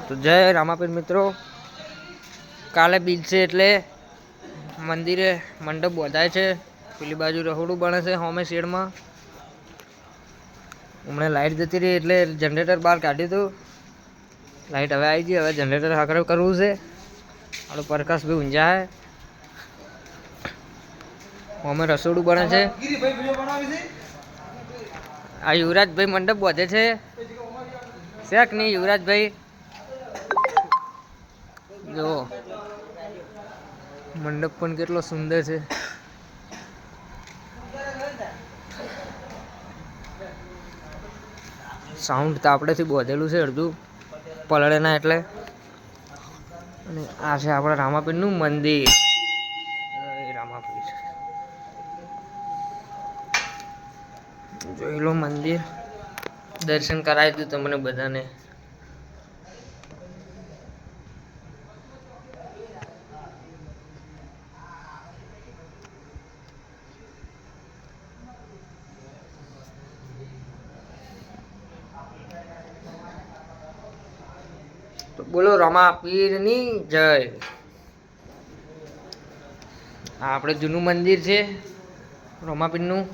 તો જય રામાપીર મિત્રો, કાલે બીજ છે એટલે મંદિરે મંડપ બંધાય છે. પેલી બાજુ રહોડું બને છે હોમે શેડમાં. હમણાં લાઇટ જતી રહી એટલે જનરેટર બહાર કાઢ્યું હતું. લાઇટ હવે આવી ગઈ, હવે જનરેટર હાકર કરવું છે. આપણો પ્રકાશ ભાઈ ઊંઝા હે. હોમે રસોડું બને છે. આ યુવરાજભાઈ મંડપ બધે છે. શેક નહીં યુવરાજભાઈ, જો મંડપ પણ કેટલો સુંદર છે. સાઉન્ડ તો આપણેથી બોધેલું છે અડધું પલળે ના એટલે. અને આ છે આપણા રામાપીરનું મંદિર. રામાપીર જોઈ લો મંદિર, દર્શન કરાવી દઉં તમને બધાને. તો બોલો રામાપીરની જય. આ આપણે જૂનું મંદિર છે રામાપીરનું.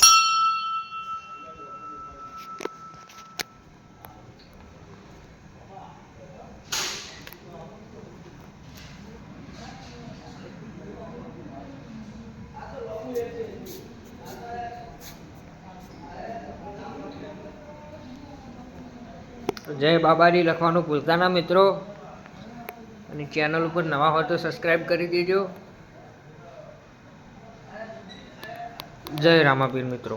જય બાબાજી લખવાનું ભૂલતા ના મિત્રો, અને ચેનલ ઉપર નવા હોય તો સબસ્ક્રાઈબ કરી દેજો. જય રામાપીર મિત્રો.